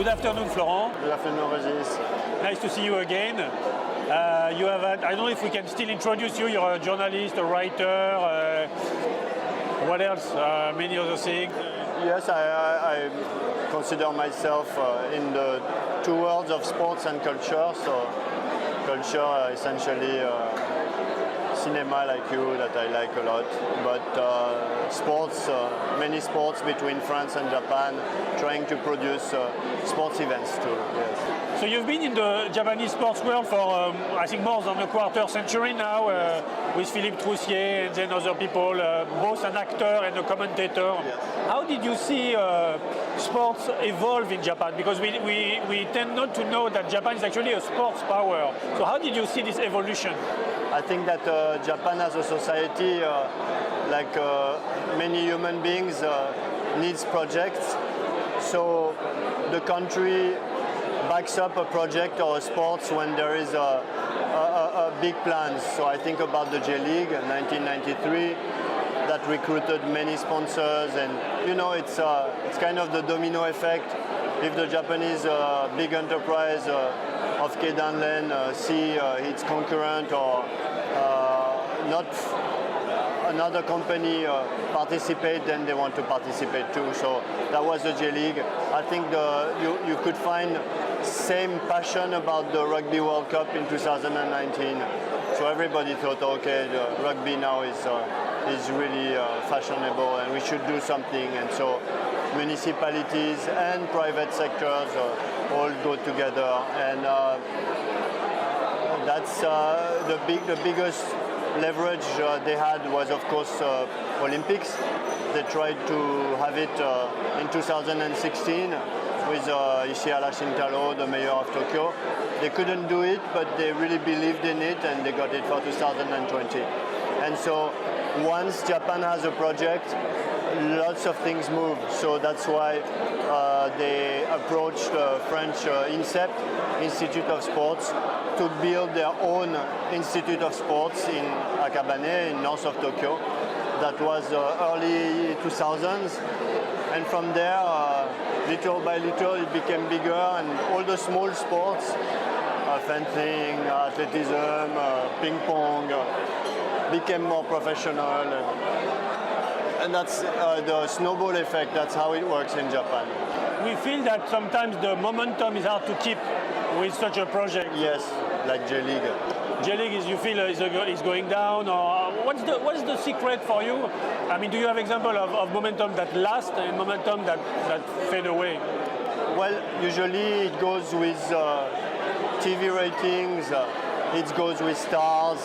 Good afternoon, Florent. Good afternoon, Regis. Nice to see you again. You have had, I don't know if we can still introduce you. You're a journalist, a writer. What else? Many other things. Yes, I consider myself in the two worlds of sports and culture. So culture, essentially cinema like you, that I like a lot. But sports, many sports between France and Japan, trying to produce sports events too. Yes. So you've been in the Japanese sports world for, I think, more than a quarter century now, with Philippe Troussier and then other people, both an actor and a commentator. Yes. How did you see sports evolve in Japan? Because we tend not to know that Japan is actually a sports power. So how did you see this evolution? I think that Japan as a society, like many human beings, needs projects. So the country backs up a project or a sports when there is a big plan. So I think about the J League in 1993 that recruited many sponsors, and you know, it's kind of the domino effect. If the Japanese big enterprise of Keidanren see its concurrent or not another company participate, then they want to participate too. So that was the J League. I think you could find same passion about the Rugby World Cup in 2019. So everybody thought, okay, the rugby now is really fashionable and we should do something. And so municipalities and private sectors all go together. And that's the biggest leverage they had was, of course, Olympics. They tried to have it in 2016 with Ishihara Shintaro, the mayor of Tokyo. They couldn't do it, but they really believed in it, and they got it for 2020. And so once Japan has a project, lots of things move. So that's why they approached French INSEP, Institute of Sports, to build their own Institute of Sports in Akabane, in north of Tokyo. That was early 2000s. And from there, little by little, it became bigger, and all the small sports, fencing, athleticism, ping pong, became more professional. And that's the snowball effect. That's how it works in Japan. We feel that sometimes the momentum is hard to keep with such a project. Yes, like J League. J League is, you feel is going down, or what's the secret for you? I mean, do you have example of momentum that lasts and momentum that fade away? Well, usually it goes with TV ratings. It goes with stars.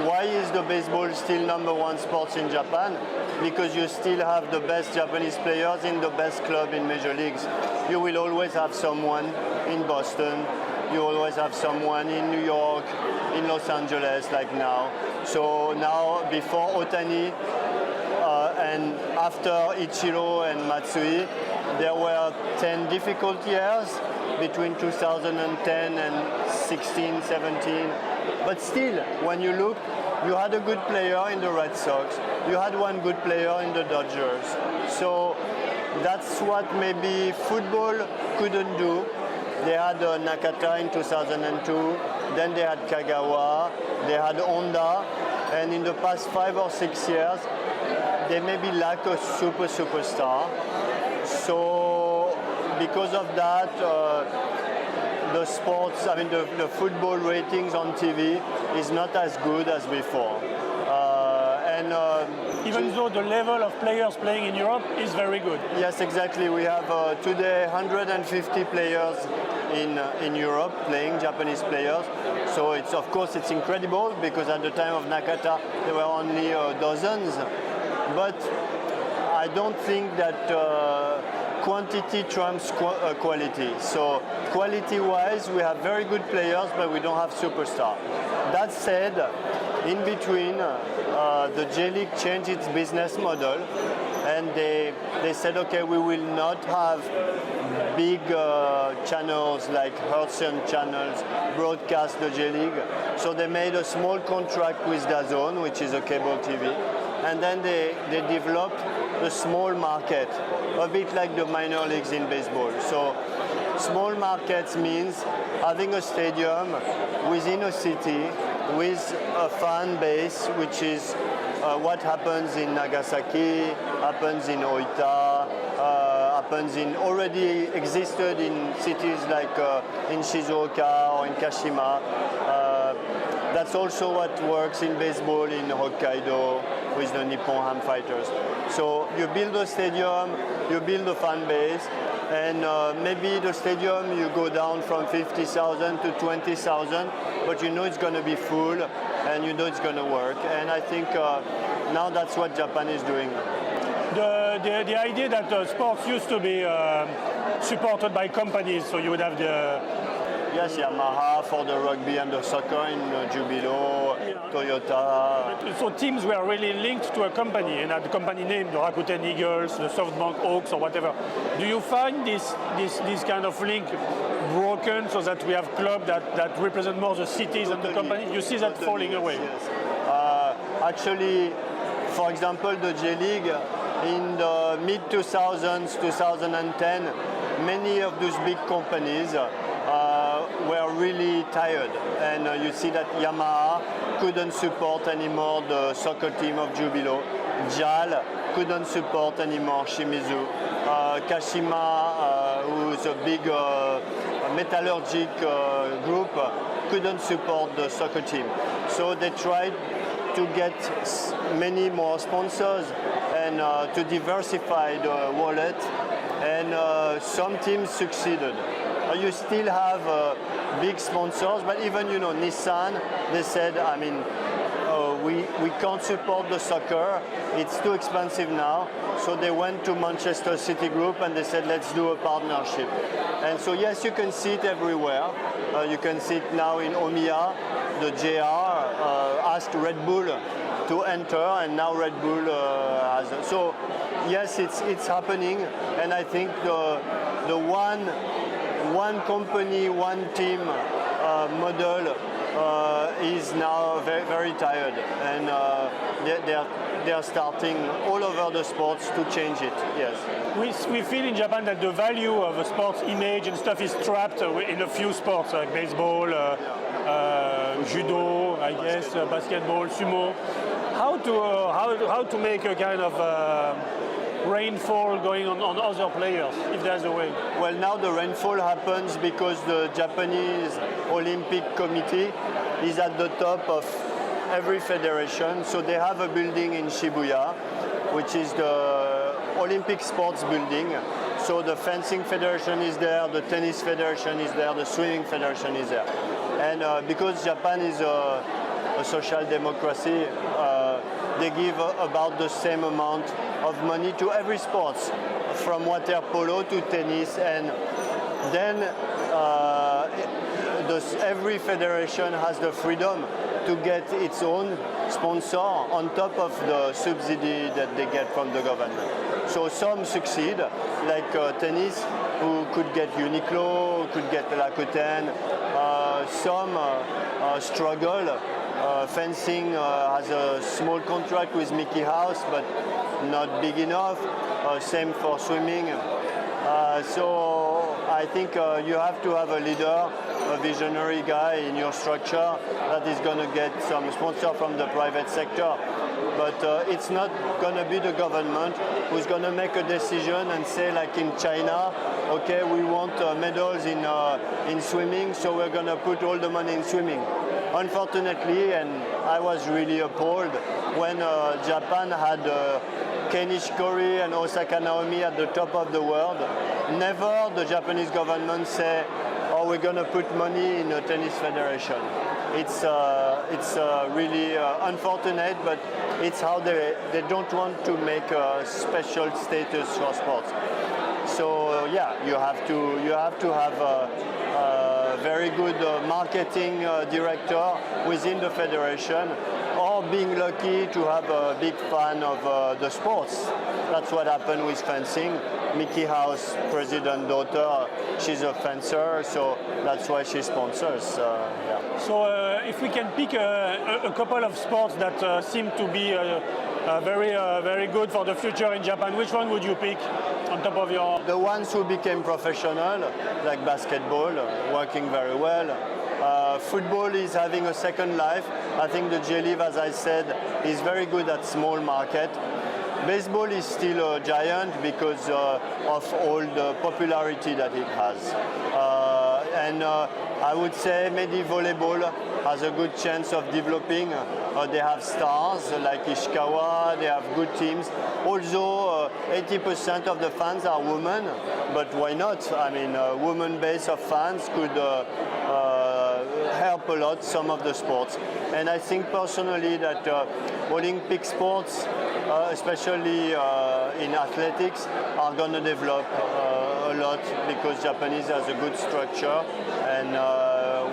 Why is the baseball still #1 sports in Japan? Because you still have the best Japanese players in the best club in major leagues. You will always have someone in Boston. You always have someone in New York, in Los Angeles, like now. So now, before Otani and after Ichiro and Matsui, there were 10 difficult years between 2010 and 16, 17. But still, when you look, you had a good player in the Red Sox. You had one good player in the Dodgers. So that's what maybe football couldn't do. They had Nakata in 2002, then they had Kagawa, they had Honda, and in the past 5 or 6 years, they maybe lack a superstar. So because of that, the sports, I mean the football ratings on TV is not as good as before. Even though the level of players playing in Europe is very good. Yes, exactly. We have today 150 players in Europe playing, Japanese players. So it's, of course, it's incredible because at the time of Nakata there were only dozens. But I don't think that quantity trumps quality. So quality-wise, we have very good players, but we don't have superstar. That said, in between, the J League changed its business model, and they said, okay, we will not have big channels like Hertzian channels broadcast the J League. So they made a small contract with DAZN, which is a cable TV, and then they developed the small market, a bit like the minor leagues in baseball. So small markets means having a stadium within a city with a fan base, which is what happens in Nagasaki, happens in Oita, happens in already existed in cities like in Shizuoka or in Kashima. That's also what works in baseball in Hokkaido with the Nippon Ham Fighters. So you build a stadium, you build a fan base, and maybe the stadium you go down from 50,000 to 20,000, but you know it's going to be full and you know it's going to work. And I think now that's what Japan is doing. The idea that sports used to be supported by companies, so you would have the... Yes, Yamaha for the rugby and the soccer in Jubilo, Toyota. So teams were really linked to a company and had the company name, the Rakuten Eagles, the SoftBank Hawks or whatever. Do you find this kind of link broken so that we have clubs that represent more the cities than the company? You see that falling away? Yes. Actually, for example, the J-League, in the mid-2000s, 2010, many of those big companies were really tired, and you see that Yamaha couldn't support anymore the soccer team of Jubilo. JAL couldn't support anymore Shimizu. Kashima, who's a big metallurgic group, couldn't support the soccer team. So they tried to get many more sponsors and to diversify the wallet, and some teams succeeded. You still have big sponsors, but even Nissan, they said, I mean, we can't support the soccer, it's too expensive now. So they went to Manchester City Group and they said, let's do a partnership. And so yes, you can see it everywhere. You can see it now in Omiya. The JR asked Red Bull to enter, and now Red Bull has. So yes, it's happening, and I think the one company, one team model is now very, very tired, and they are starting all over the sports to change it. Yes. We feel in Japan that the value of a sports image and stuff is trapped in a few sports like baseball, judo, I guess, basketball, sumo. How to make a kind of rainfall going on other players, if there's a way? Well, now the rainfall happens because the Japanese Olympic Committee is at the top of every federation. So they have a building in Shibuya, which is the Olympic Sports Building. So the fencing federation is there, the tennis federation is there, the swimming federation is there. And because Japan is a social democracy, they give about the same amount of money to every sport, from water polo to tennis, and then every federation has the freedom to get its own sponsor on top of the subsidy that they get from the government. So some succeed, like tennis, who could get Uniqlo, could get Rakuten. Some struggle. Fencing has a small contract with Mickey House, but not big enough. Same for swimming. So I think you have to have a leader, a visionary guy in your structure that is going to get some sponsor from the private sector. But it's not going to be the government who's going to make a decision and say, like in China, okay, we want medals in swimming, so we're going to put all the money in swimming. Unfortunately, and I was really appalled when Japan had Kei Nishikori and Osaka Naomi at the top of the world. Never the Japanese government say, oh, we're going to put money in a tennis federation. It's really unfortunate, but it's how they don't want to make a special status for sports. So yeah, you have to have very good marketing director within the federation, or being lucky to have a big fan of the sports. That's what happened with fencing. Mickey House, president daughter, she's a fencer, so that's why she sponsors. Yeah. So if we can pick a couple of sports that seem to be very good for the future in Japan, which one would you pick on top of your... The ones who became professional, like basketball, working very well. Football is having a second life. I think the J-League, as I said, is very good at small market. Baseball is still a giant because of all the popularity that it has. And I would say maybe volleyball has a good chance of developing. They have stars like Ishikawa, they have good teams. Also, 80% of the fans are women, but why not? I mean, women base of fans could help a lot some of the sports. And I think personally that Olympic sports, especially in athletics, are going to develop a lot because Japanese has a good structure, and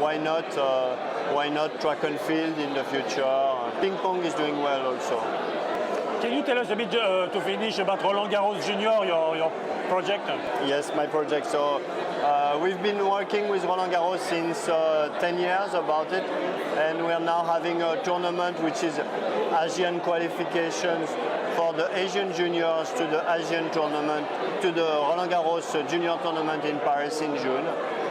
why not track and field in the future? Ping pong is doing well also. Can you tell us a bit to finish about Roland Garros Junior, your project? Yes, my project. So we've been working with Roland Garros since 10 years about it, and we are now having a tournament which is Asian qualifications for the Asian juniors to the Asian tournament, to the Roland Garros junior tournament in Paris in June.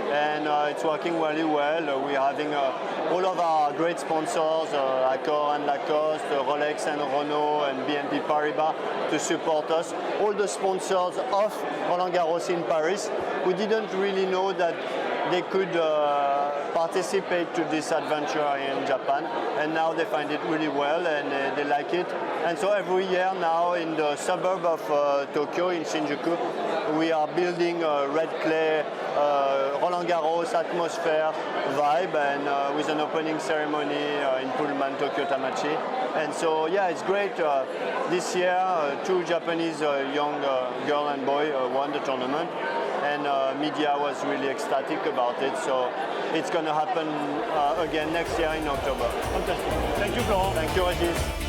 And it's working really well. We're having all of our great sponsors, Accor and Lacoste, Rolex and Renault and BNP Paribas to support us. All the sponsors of Roland Garros in Paris who didn't really know that they could participate to this adventure in Japan, and now they find it really well and they like it. And so every year now in the suburb of Tokyo, in Shinjuku, we are building a red clay Roland Garros atmosphere vibe, and with an opening ceremony in Pullman, Tokyo Tamachi. And so yeah, it's great. This year, two Japanese young girl and boy won the tournament, and media was really ecstatic about it. So it's going to happen again next year in October. Fantastic. Thank you, Florent. Thank you, Regis.